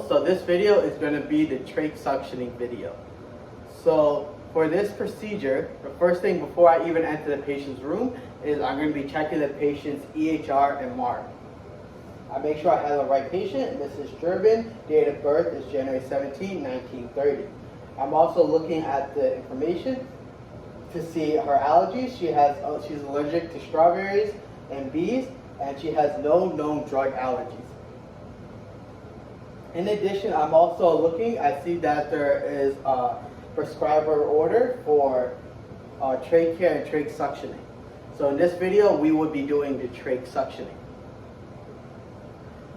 Hello, so this video is going to be the trach suctioning video. So for this procedure, the first thing before I even enter the patient's room is I'm going to be checking the patient's EHR and MARD. I make sure I have the right patient. Mrs. Durbin, date of birth is January 17, 1930. I'm also looking at the information to see her allergies. She's allergic to strawberries and bees, and she has no known drug allergies. In addition, I'm also looking, I see that there is a prescriber order for trach care and trach suctioning. So in this video, we will be doing the trach suctioning.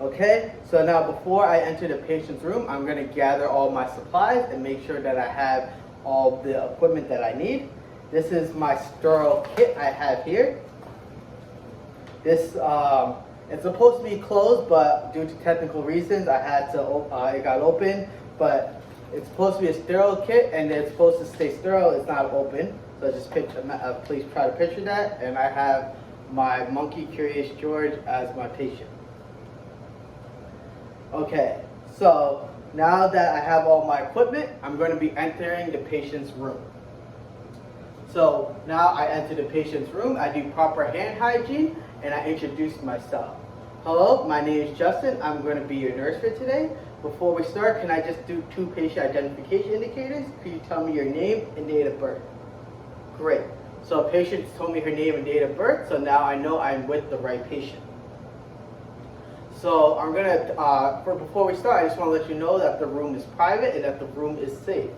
Okay, so now before I enter the patient's room, I'm going to gather all my supplies and make sure that I have all the equipment that I need. This is my sterile kit I have here. This it's supposed to be closed, but due to technical reasons, I had to. It got open, but it's supposed to be a sterile kit, and it's supposed to stay sterile. It's not open, so just picture. Please try to picture that. And I have my monkey Curious George as my patient. Okay, so now that I have all my equipment, I'm going to be entering the patient's room. So now I enter the patient's room. I do proper hand hygiene, and I introduce myself. Hello, my name is Justin. I'm going to be your nurse for today. Before we start, can I just do 2 patient identification indicators? Could you tell me your name and date of birth? Great. So a patient told me her name and date of birth, so now I know I'm with the right patient. So I'm going to, before we start, I just want to let you know that the room is private and that the room is safe.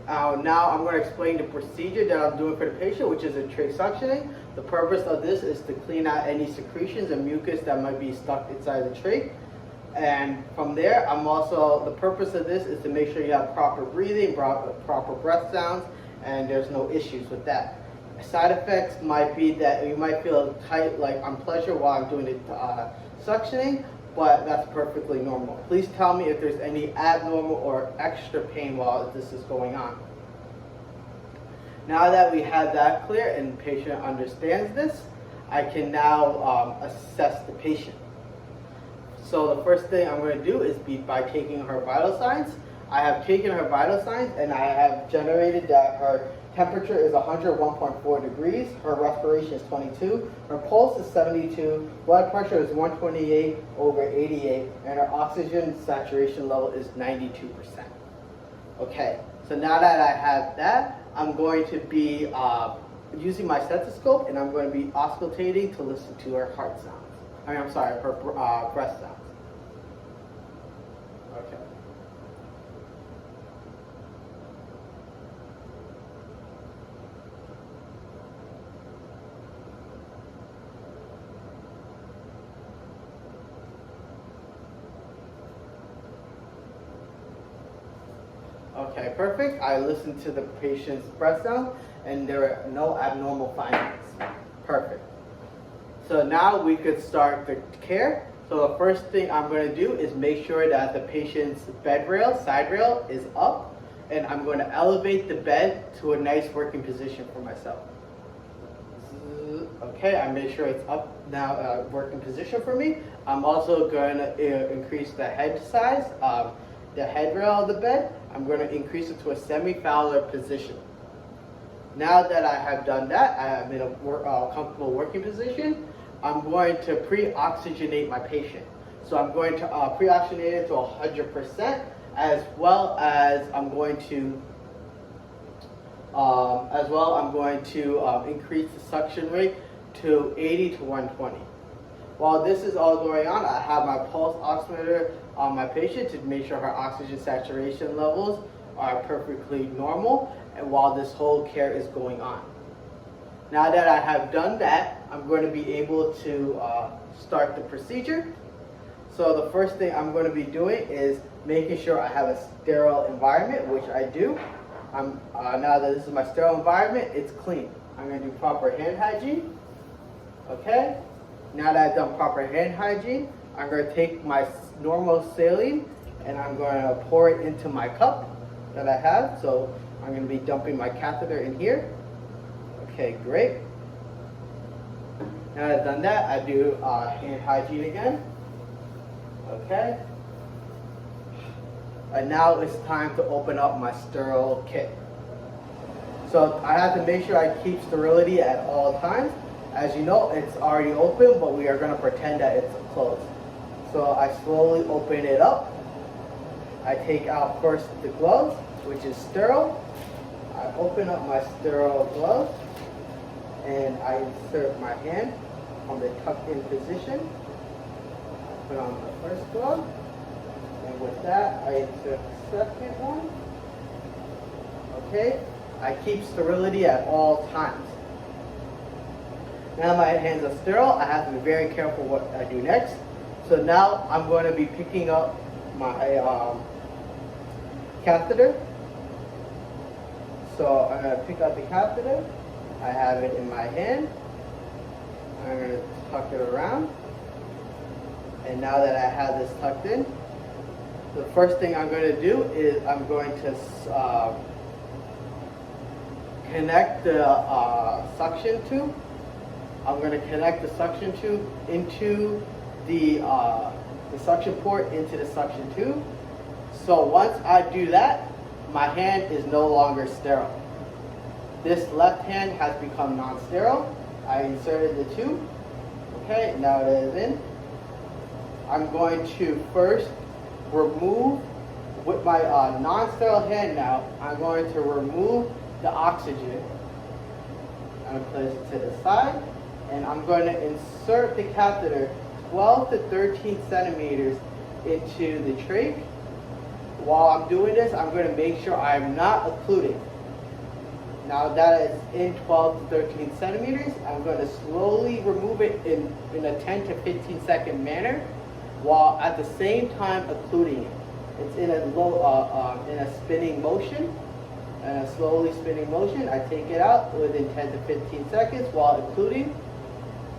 Now I'm going to explain the procedure that I'm doing for the patient, which is a trach suctioning. The purpose of this is to clean out any secretions and mucus that might be stuck inside the trach. And from there, the purpose of this is to make sure you have proper breathing, proper breath sounds, and there's no issues with that. Side effects might be that you might feel tight, like unpleasure while I'm doing the suctioning, but that's perfectly normal. Please tell me if there's any abnormal or extra pain while this is going on. Now that we have that clear and the patient understands this, I can now assess the patient. So the first thing I'm going to do is by taking her vital signs. I have taken her vital signs and I have generated that her temperature is 101.4 degrees, her respiration is 22, her pulse is 72, blood pressure is 128/88, and her oxygen saturation level is 92%. Okay, so now that I have that, I'm going to be using my stethoscope, and I'm going to be auscultating to listen to her heart sounds. Her breath sounds. Okay. Okay, perfect. I listened to the patient's breath sound, and there are no abnormal findings. Perfect. So now we could start the care. So the first thing I'm going to do is make sure that the patient's side rail is up, and I'm going to elevate the bed to a nice working position for myself. Okay, I made sure it's up now, working position for me. I'm also going to increase the head size, the headrail of the bed. I'm going to increase it to a semi-Fowler position. Now that I have done that, I am in a comfortable working position. I'm going to pre-oxygenate my patient. So I'm going to pre-oxygenate it to 100%, as well I'm going to increase the suction rate to 80 to 120. While this is all going on, I have my pulse oximeter on my patient to make sure her oxygen saturation levels are perfectly normal, and while this whole care is going on. Now that I have done that, I'm going to be able to start the procedure. So the first thing I'm going to be doing is making sure I have a sterile environment, which I do. Now that this is my sterile environment, it's clean. I'm going to do proper hand hygiene. Okay? Now that I've done proper hand hygiene, I'm going to take my normal saline and I'm going to pour it into my cup that I have. So I'm going to be dumping my catheter in here. Okay, great. Now that I've done that, I do hand hygiene again. Okay. And now it's time to open up my sterile kit. So I have to make sure I keep sterility at all times. As you know, it's already open, but we are going to pretend that it's closed. So I slowly open it up. I take out first the gloves, which is sterile. I open up my sterile gloves and I insert my hand on the tucked in position. I put on the first glove, and with that I insert the second one. Okay, I keep sterility at all times. Now my hands are sterile, I have to be very careful what I do next. So now I'm going to be picking up my catheter. So I'm going to pick up the catheter. I have it in my hand. I'm going to tuck it around. And now that I have this tucked in, the first thing I'm going to do is I'm going to connect the suction tube. I'm going to connect the suction tube into the suction port into the suction tube. So once I do that, my hand is no longer sterile. This left hand has become non-sterile. I inserted the tube. Okay, now it is in. I'm going to first remove, with my non-sterile hand now, I'm going to remove the oxygen. I'm going to place it to the side, and I'm going to insert the catheter 12 to 13 centimeters into the trach. While I'm doing this, I'm going to make sure I'm not occluding. Now that it's in 12 to 13 centimeters, I'm going to slowly remove it in a 10 to 15 second manner, while at the same time occluding it. It's in a low, in a spinning motion, and a slowly spinning motion. I take it out within 10 to 15 seconds while occluding,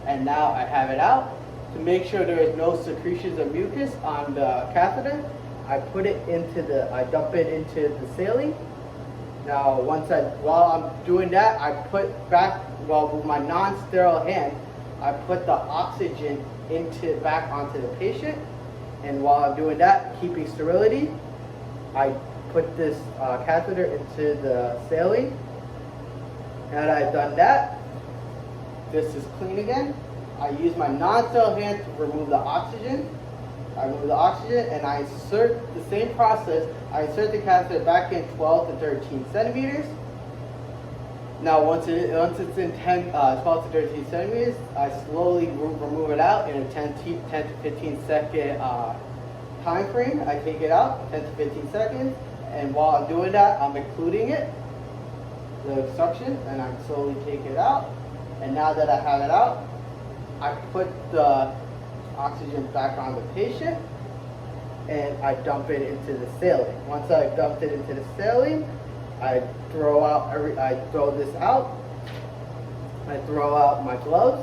and now I have it out. To make sure there is no secretions of mucus on the catheter, I put it into I dump it into the saline. Now, while I'm doing that, I put back, with my non-sterile hand, I put the oxygen back onto the patient. And while I'm doing that, keeping sterility, I put this catheter into the saline. Now that I've done that, this is clean again. I use my non-sterile hand to remove the oxygen. I remove the oxygen and I insert the same process. I insert the catheter back in 12 to 13 centimeters. Now once it's in 12 to 13 centimeters, I slowly remove it out in a 10 to 15 second time frame. I take it out, 10 to 15 seconds, and while I'm doing that, I'm occluding it, the suction, and I slowly take it out. And now that I have it out, I put the oxygen back on the patient and I dump it into the saline. Once I've dumped it into the saline, I throw this out. I throw out my gloves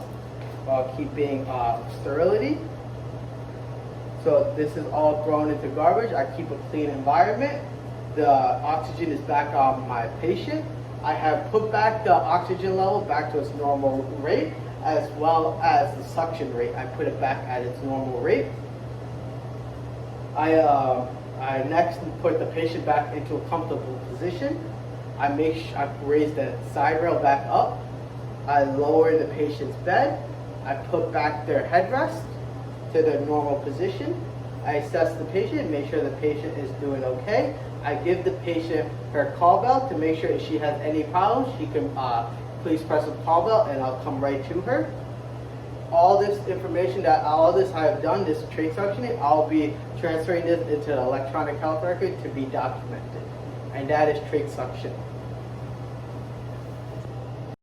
while keeping sterility. So this is all thrown into garbage. I keep a clean environment. The oxygen is back on my patient. I have put back the oxygen level back to its normal rate, as well as the suction rate. I put it back at its normal rate. I next put the patient back into a comfortable position. I raise the side rail back up. I lower the patient's bed. I put back their headrest to their normal position. I assess the patient, make sure the patient is doing okay. I give the patient her call bell to make sure if she has any problems, she can please press the call bell and I'll come right to her. All this information I have done, this trach suctioning, I'll be transferring this into an electronic health record to be documented. And that is trach suction.